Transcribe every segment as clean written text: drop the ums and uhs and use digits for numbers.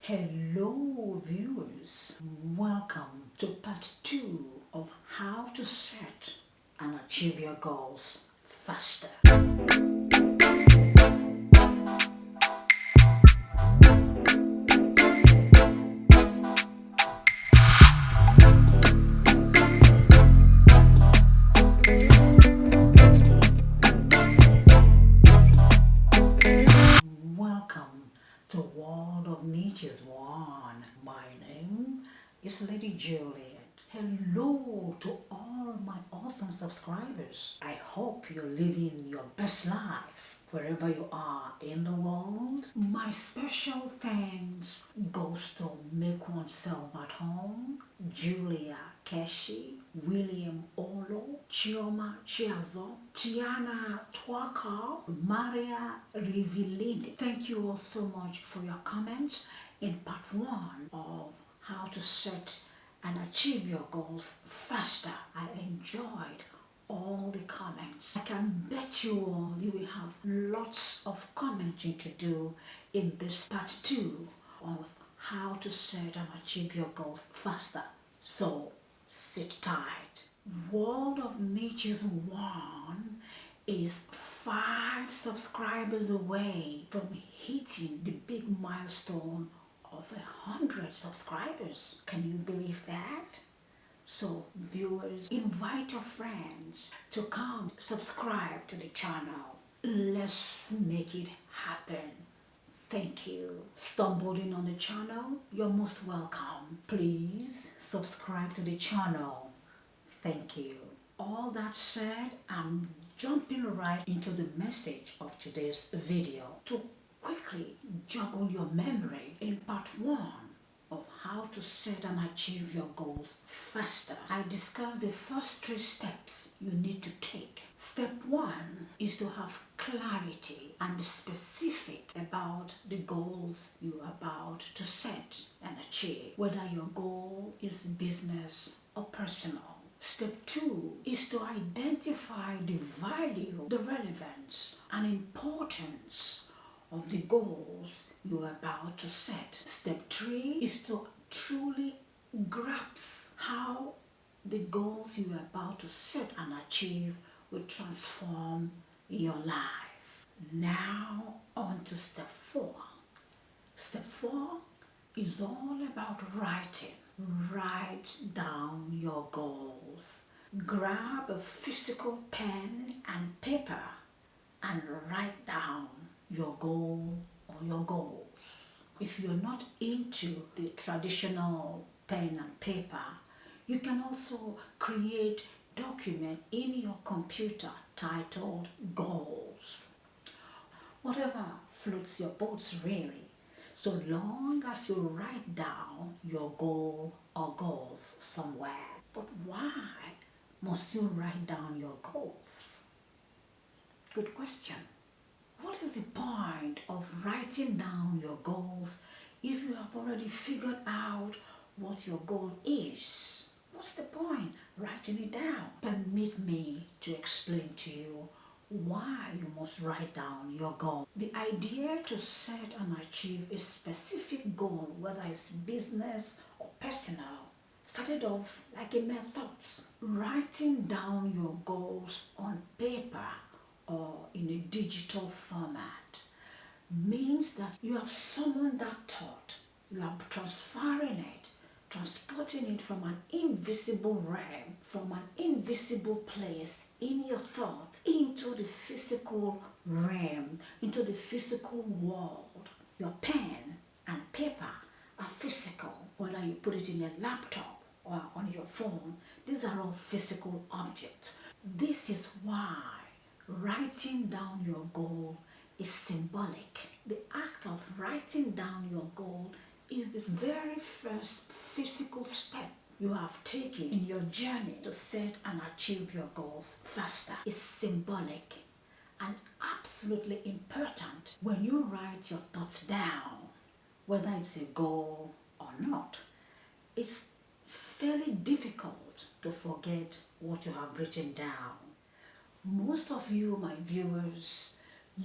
Hello viewers, welcome to part 2 of how to set and achieve your goals faster. Welcome to World of Nature's One. My name is Lady Juliet. Hello to all my awesome subscribers. I hope you're living your best life wherever you are in the world. My special thanks goes to Make Oneself at Home, Julia Keshi, William Olo, Chioma Chiazo, Tiana Twaka, Maria Rivilini. Thank you all so much for your comments in part 1 of how to set and achieve your goals faster. I enjoyed all the comments. I can bet you all you will have lots of commenting to do in this part 2 of how to set and achieve your goals faster. So sit tight. World of Nature's One is 5 subscribers away from hitting the big milestone of 100 subscribers. Can you believe that? So viewers, invite your friends to come subscribe to the channel. Let's make it happen. Thank you. Stumbled in on the channel? You're most welcome. Please subscribe to the channel. Thank you. All that said, I'm jumping right into the message of today's video to quickly joggle your memory in part 1 of how to set and achieve your goals faster. I discussed the first 3 steps you need to take. Step 1 is to have clarity and be specific about the goals you're about to set and achieve, whether your goal is business or personal. Step 2 is to identify the value, the relevance, and importance of the goals you're about to set. Step 3 is to truly grasp how the goals you're about to set and achieve will transform your life. Now on to step 4. Step 4 is all about writing. Write down your goals. Grab a physical pen and paper and write down your goal or your goals. If you're not into the traditional pen and paper, you can also create a document in your computer titled goals. Whatever floats your boats really, so long as you write down your goal or goals somewhere. But why must you write down your goals? Good question. What is the point of writing down your goals if you have already figured out what your goal is? What's the point writing it down? Permit me to explain to you why you must write down your goal. The idea to set and achieve a specific goal, whether it's business or personal, started off like a mere thought. Writing down your goals on paper or in a digital format means that you have summoned that thought, you are transferring it, transporting it from an invisible realm, from an invisible place in your thought into the physical realm, into the physical world. Your pen and paper are physical, whether you put it in a laptop or on your phone. These are all physical objects. This is why writing down your goal is symbolic. The act of writing down your goal is the very first physical step you have taken in your journey to set and achieve your goals faster. It's symbolic and absolutely important. When you write your thoughts down, whether it's a goal or not, it's fairly difficult to forget what you have written down. Most of you, my viewers,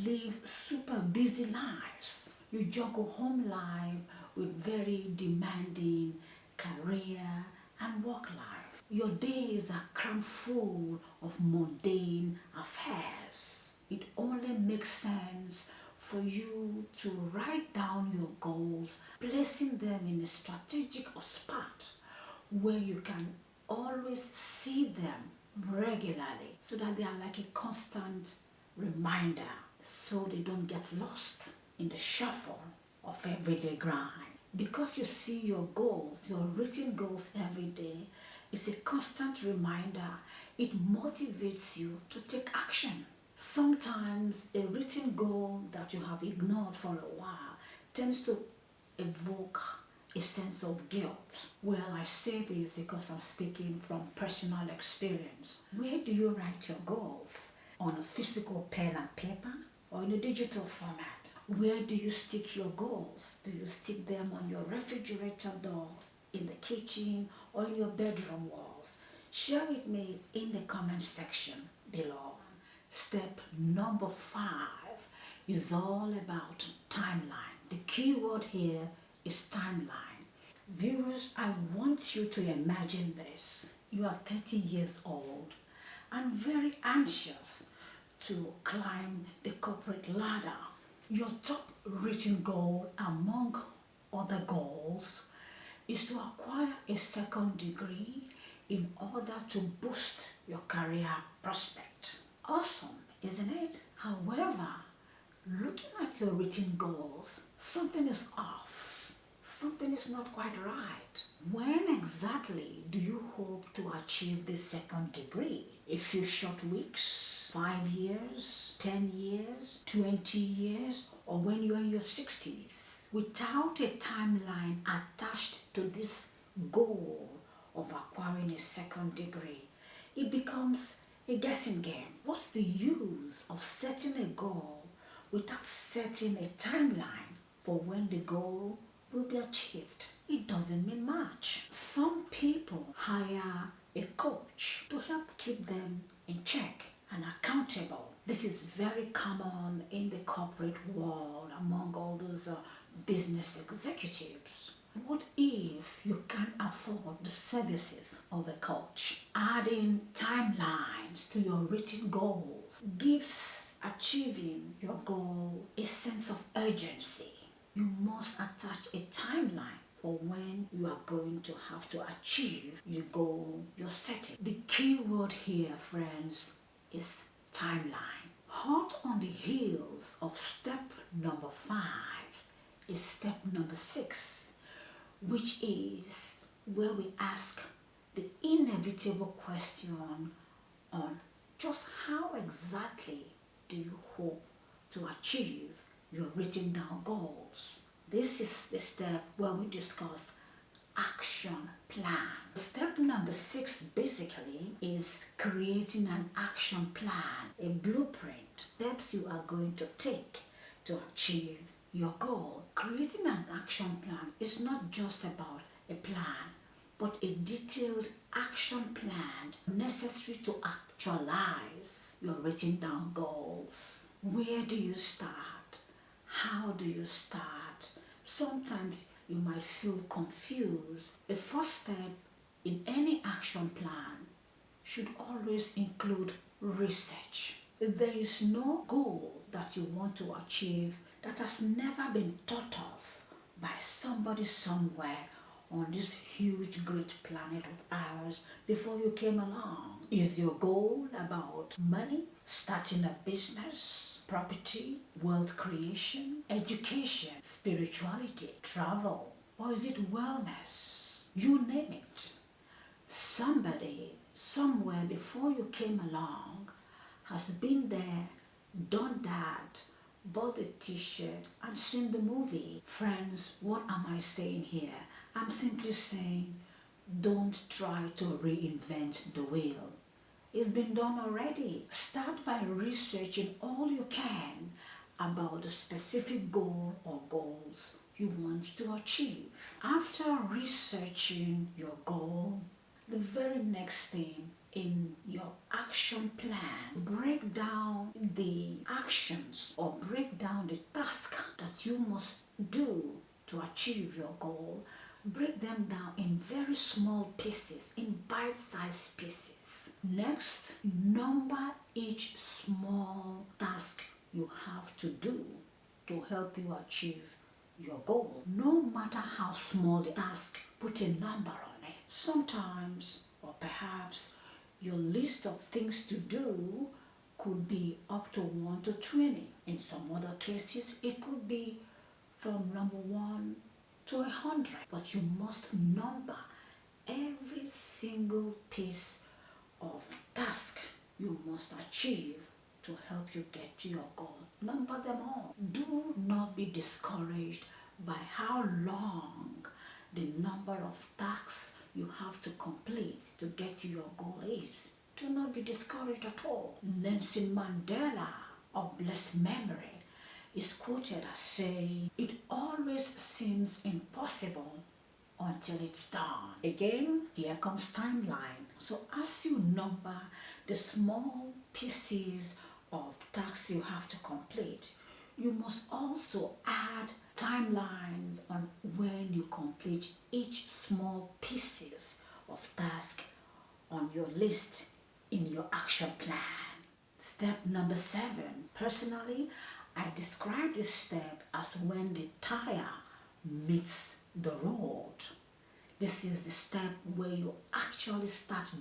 live super busy lives. You juggle home life with very demanding career and work life. Your days are crammed full of mundane affairs. It only makes sense for you to write down your goals, placing them in a strategic spot where you can always see them regularly so that they are like a constant reminder so they don't get lost in the shuffle of everyday grind. Because you see your goals, your written goals every day, it's a constant reminder. It motivates you to take action. Sometimes a written goal that you have ignored for a while tends to evoke a sense of guilt. Well, I say this because I'm speaking from personal experience. Where do you write your goals? On a physical pen and paper or in a digital format? Where do you stick your goals? Do you stick them on your refrigerator door, in the kitchen, or in your bedroom walls? Share with me in the comment section below. Step number 5 is all about timeline. The key word here is timeline. Viewers, I want you to imagine this. You are 30 years old and very anxious to climb the corporate ladder. Your top written goal among other goals is to acquire a second degree in order to boost your career prospect. Awesome, isn't it? However, looking at your written goals, something is off. Something is not quite right. When exactly do you hope to achieve this second degree? A few short weeks, 5 years, 10 years, 20 years, or when you're in your 60s? Without a timeline attached to this goal of acquiring a second degree, it becomes a guessing game. What's the use of setting a goal without setting a timeline for when the goal will be achieved? It doesn't mean much. Some people hire a coach to help keep them in check and accountable. This is very common in the corporate world among all those business executives. What if you can't afford the services of a coach? Adding timelines to your written goals gives achieving your goal a sense of urgency. You must attach a timeline for when you are going to have to achieve your goal you're setting. The key word here, friends, is timeline. Hot on the heels of step number 5 is step number 6, which is where we ask the inevitable question on just how exactly do you hope to achieve your written down goals. This is the step where we discuss action plan. Step number 6 basically is creating an action plan, a blueprint, steps you are going to take to achieve your goal. Creating an action plan is not just about a plan, but a detailed action plan necessary to actualize your written down goals. Where do you start? How do you start? Sometimes you might feel confused. The first step in any action plan should always include research. There is no goal that you want to achieve that has never been thought of by somebody somewhere on this huge great planet of ours before you came along. Is your goal about money, starting a business, property, wealth creation, education, spirituality, travel, or is it wellness? You name it. Somebody somewhere before you came along has been there, done that, bought the t-shirt and seen the movie. Friends, what am I saying here? I'm simply saying don't try to reinvent the wheel. It's been done already. Start by researching all you can about the specific goal or goals you want to achieve. After researching your goal, the very next thing in your action plan, break down the actions or break down the task that you must do to achieve your goal, break them down in very small pieces, in bite-sized pieces. Next, number each small task you have to do to help you achieve your goal. No matter how small the task, put a number on it. Sometimes, or perhaps, your list of things to do could be up to 1 to 20. In some other cases, it could be from number 1 to 100. But you must number every single piece of task you must achieve to help you get to your goal. Number them all. Do not be discouraged by how long the number of tasks you have to complete to get to your goal is. Do not be discouraged at all. Nelson Mandela, of blessed memory, is quoted as saying, "It always seems impossible until it's done." Again, here comes timeline. So as you number the small pieces of tasks you have to complete, you must also add timelines on when you complete each small pieces of task on your list in your action plan. Step number 7. Personally, I describe this step as when the tire meets the road. This is the step where you actually start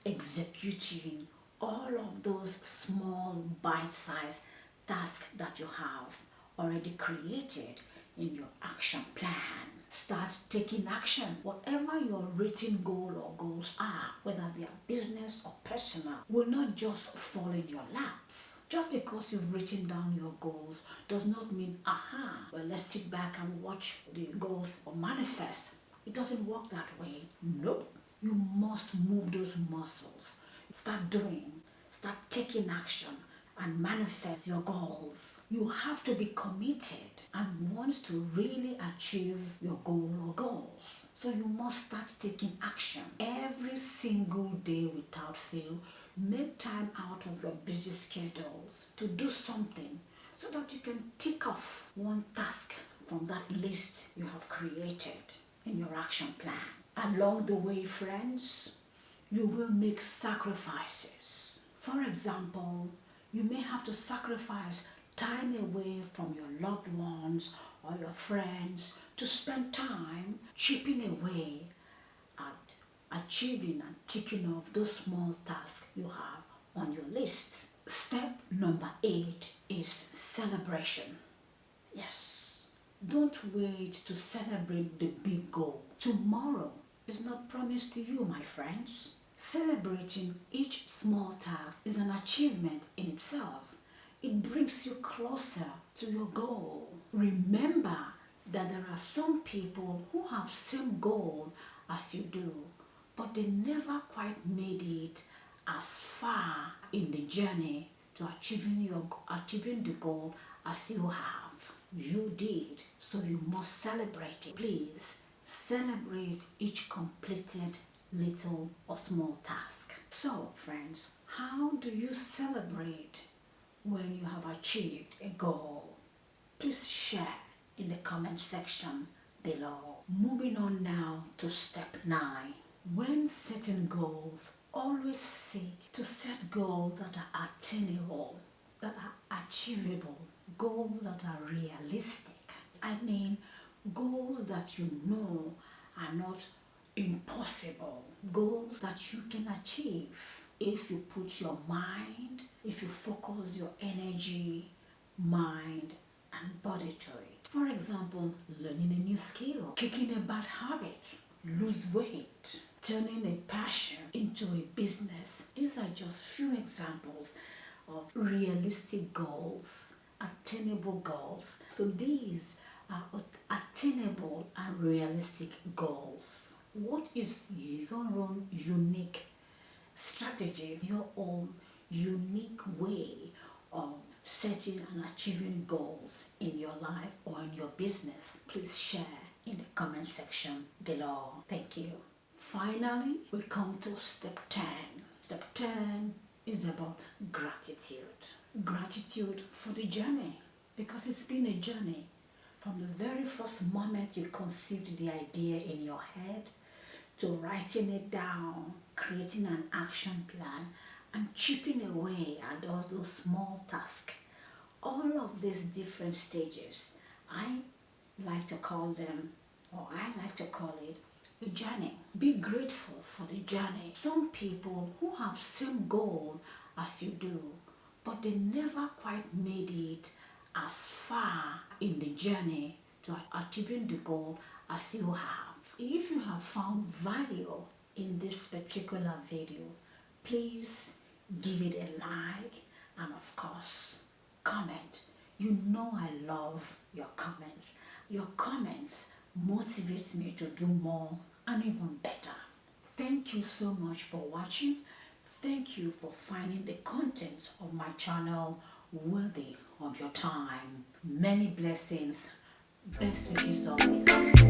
executing all of those small bite-sized tasks that you have already created in your action plan. Start taking action. Whatever your written goal or goals are, whether they are business or personal, will not just fall in your laps. Just because you've written down your goals does not mean, well, let's sit back and watch the goals or manifest. It doesn't work that way. Nope. You must move those muscles. Start doing, start taking action, and manifest your goals. You have to be committed and want to really achieve your goal or goals. So you must start taking action every single day without fail. Make time out of your busy schedules to do something so that you can tick off one task from that list you have created in your action plan. Along the way, friends, you will make sacrifices. For example, you may have to sacrifice time away from your loved ones or your friends to spend time chipping away at achieving and ticking off those small tasks you have on your list. Step number 8 is celebration. Yes, don't wait to celebrate the big goal. Tomorrow is not promised to you, my friends. Celebrating each small task is an achievement in itself. It brings you closer to your goal. Remember that there are some people who have same goal as you do, but they never quite made it as far in the journey to achieving the goal as you have. You did, so you must celebrate it. Please celebrate each completed little or small task. So, friends, how do you celebrate when you have achieved a goal? Please share in the comment section below. Moving on now to step 9. When setting goals, always seek to set goals that are attainable, that are achievable, goals that are realistic. I mean, goals that you know are not impossible, goals that you can achieve if you put your mind, if you focus your energy, mind, and body to it. For example, learning a new skill, kicking a bad habit, lose weight, turning a passion into a business. These are just few examples of realistic goals, attainable goals. So these are attainable and realistic goals. What is your own unique strategy, your own unique way of setting and achieving goals in your life or in your business? Please share in the comment section below. Thank you. Finally, we come to step 10. Step 10 is about gratitude. Gratitude for the journey, because it's been a journey From the very first moment you conceived the idea in your head to writing it down, creating an action plan, and chipping away at all those small tasks. All of these different stages, I like to call them, or I like to call it, a journey. Be grateful for the journey. Some people who have same goal as you do, but they never quite made it as far in the journey to achieving the goal as you have. If you have found value in this particular video, please give it a like and of course comment. You know I love your comments. Your comments motivates me to do more and even better. Thank you so much for watching. Thank you for finding the content of my channel worthy of your time. Many blessings. Best wishes always.